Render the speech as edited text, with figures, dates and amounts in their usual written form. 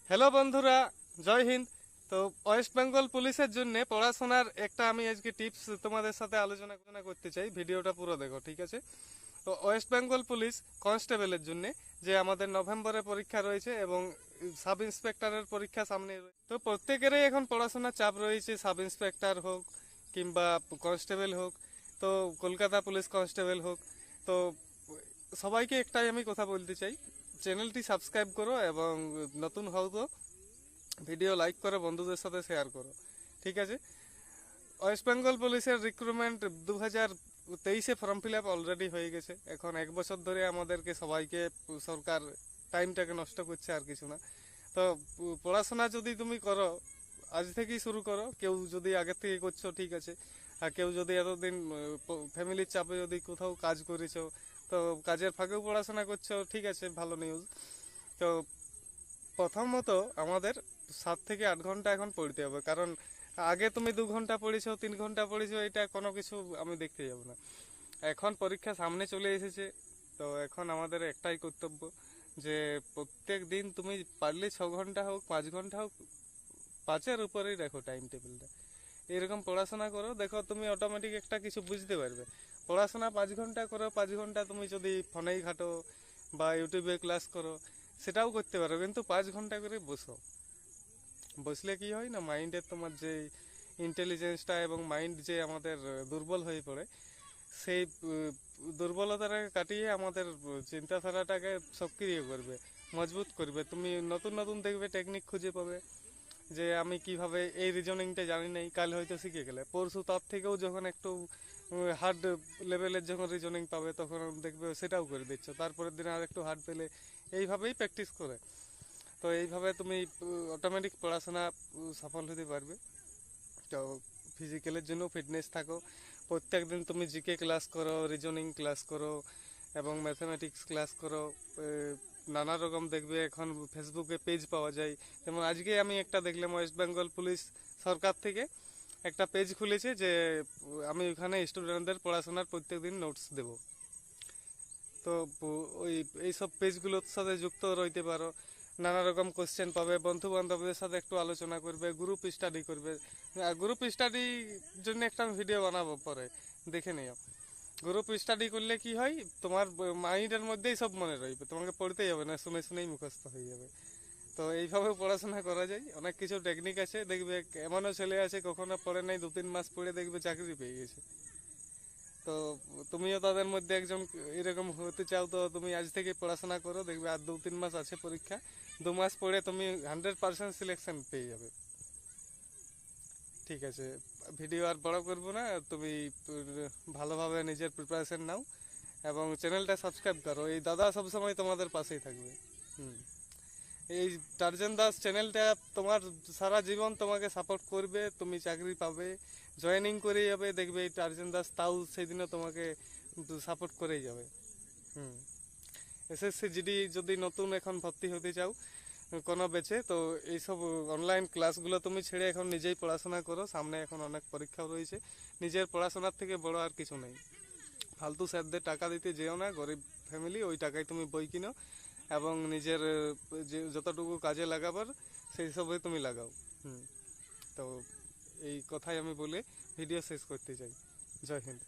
Hello বন্ধুরা, জয় হিন্দ। তো West Bengal পুলিশের জন্য পড়াশোনার একটা আমি আজকে টিপস তোমাদের সাথে আলোচনা করতে চাই। ভিডিওটা পুরো দেখো, ঠিক আছে? তো ওয়েস্ট বেঙ্গল পুলিশ কনস্টেবলের জন্য যে আমাদের নভেম্বরে পরীক্ষা রয়েছে এবং সাব ইন্সপেক্টরের পরীক্ষা সামনে রয়েছে, তো প্রত্যেকেরই এখন পড়াশোনার চাপ রয়েছে। সাব ইন্সপেক্টর হোক কিংবা কনস্টেবল হোক, তো কলকাতা পুলিশ কনস্টেবল হোক, তো সবাইকে একটাই আমি কথা বলতে চাই, চ্যানেলটি সাবস্ক্রাইব করো এবং নতুন হও তো ভিডিও লাইক করে বন্ধুদের সাথে শেয়ার করো, ঠিক আছে? ওয়েস্ট বেঙ্গল পুলিশের রিক্রুটমেন্ট 2023-এ ফর্ম ফিল আপ অলরেডি হয়ে গেছে। এখন 1 বছর ধরে আমাদেরকে সবাইকে সরকার টাইমটাকে নষ্ট করছে, আর কিছু না। তো পড়াশোনা যদি তুমি করো, আজ থেকেই শুরু করো। কেউ যদি আগের থেকে করছো, ঠিক আছে। আর কেউ যদি এতদিন ফ্যামিলির চাপে যদি কোথাও কাজ করেছো, তো কাজের ফাঁকেও পড়াশোনা করছো, ঠিক আছে, ভালো নিউজ। তো প্রথমত আমাদের 7 থেকে 8 ঘন্টা এখন পড়তে হবে, কারণ আগে তুমি 2 ঘন্টা পড়েছো, 3 ঘন্টা পড়েছো, এটা কোনো কিছু আমি দেখতে যাব না। এখন পরীক্ষা সামনে চলে এসেছে, তো এখন আমাদের একটাই কর্তব্য যে প্রত্যেক দিন তুমি পারলে 6 ঘন্টা হোক, 5 ঘন্টা হোক, 5-এর উপরেই রাখো টাইম টেবিলটা। এরকম পড়াশোনা করো, দেখো তুমি অটোমেটিক একটা কিছু বুঝতে পারবে। পড়াশোনা 5 ঘন্টা করো, 5 ঘন্টা তুমি যদি ফোনেই ঘাটো বা ইউটিউবে ক্লাস করো, সেটাও করতে পারো, কিন্তু 5 ঘন্টা করে বসো। বসলে কি হয় না, মাইন্ডের তোমার যে ইন্টেলিজেন্সটা এবং মাইন্ড যে আমাদের দুর্বল হয়ে পড়ে, সেই দুর্বলতাটাকে কাটিয়ে আমাদের চিন্তাধারাটাকে সক্রিয় করবে, মজবুত করবে। তুমি নতুন নতুন দেখবে টেকনিক খুঁজে পাবে, যে আমি কিভাবে এই রিজনিংটা জানি নাই, কাল হয়তো শিখে গেলে পরশু তার থেকেও যখন একটু হার্ড লেভেলের যখন রিজনিং পাবে, তখন দেখবে সেটাও করে দিচ্ছ, তারপরের দিন আর একটু হার্ড পেলে, এইভাবেই প্র্যাকটিস করে। তো এইভাবে তুমি অটোমেটিক পড়াশোনা সফল হতে পারবে। তো ফিজিক্যালের জন্য ফিটনেস থাকো, প্রত্যেক দিন তুমি জিকে ক্লাস করো, রিজনিং ক্লাস করো এবং ম্যাথামেটিক্স ক্লাস করো। নানা রকম দেখবে এখন ফেসবুকে পেজ পাওয়া যায়। যেমন আজকে আমি একটা দেখলাম, ওয়েস্ট বেঙ্গল পুলিশ সরকার থেকে একটা পেজ খুলেছে, যে আমি ওখানে স্টুডেন্টদের পড়াশোনার প্রত্যেক দিন নোটস দেবো। তো ওই এইসব পেজগুলোর সাথে যুক্ত রইতে পারো, নানা রকম কোশ্চেন পাবে, বন্ধু বান্ধবদের সাথে একটু আলোচনা করবে, গ্রুপ স্টাডি করবে। গ্রুপ স্টাডির জন্য একটা ভিডিও বানাবো, পরে দেখে নিও। গ্রুপ স্টাডি করলে কি হয়, তোমার মাইন্ডের মধ্যেই সব মনে রইবে, তোমাকে পড়তেই হবে না, শুনে শুনেই মুখস্থ হয়ে যাবে। তো এইভাবে পড়াশোনা করা যায়, অনেক কিছু টেকনিক আছে। দেখবে এমনও ছেলে আছে কখনো পড়ে নাই, 2-3 মাস পড়ে দেখবে চাকরি পেয়ে গেছে। তো তুমিও তাদের মধ্যে একজন এরকম হতে চাও, তো তুমি আজ থেকে পড়াশোনা করো, দেখবে আর 2-3 মাস আছে পরীক্ষা, 2 মাস পরে তুমি 100% সিলেকশন পেয়ে যাবে, ঠিক আছে? ভিডিও আর বড় করবো না, তুমি ভালোভাবে নিজের প্রিপারেশন নাও এবং চ্যানেলটা সাবস্ক্রাইব করো। এই দাদা সবসময় তোমাদের পাশেই থাকবে। হুম। এই টার্জেন দাস চ্যানেলটা তোমার সারা জীবন তোমাকে সাপোর্ট করবে, তুমি চাকরি পাবে, জয়েনিং করে যাবে, দেখবে এই টার্জেন দাস তাও সেদিনও তোমাকে সাপোর্ট করেই যাবে। হুম। এসএসসি জিডি যদি নতুন এখন ভর্তি হতে চাও কোনো বেচে, তো এইসব অনলাইন ক্লাসগুলো তুমি ছেড়ে এখন নিজেই পড়াশোনা করো। সামনে এখন অনেক পরীক্ষাও রয়েছে, নিজের পড়াশোনার থেকে বড় আর কিছু নেই। ফালতু স্যারদের টাকা দিতে যেও না, গরিব ফ্যামিলি, ওই টাকায় তুমি বই কিনো এবং নিজের যে যতটুকু কাজে লাগাবার সেই সবই তুমি লাগাও। হুম। তো এই কথাই আমি বলে ভিডিও শেষ করতে চাই। জয় হিন্দ।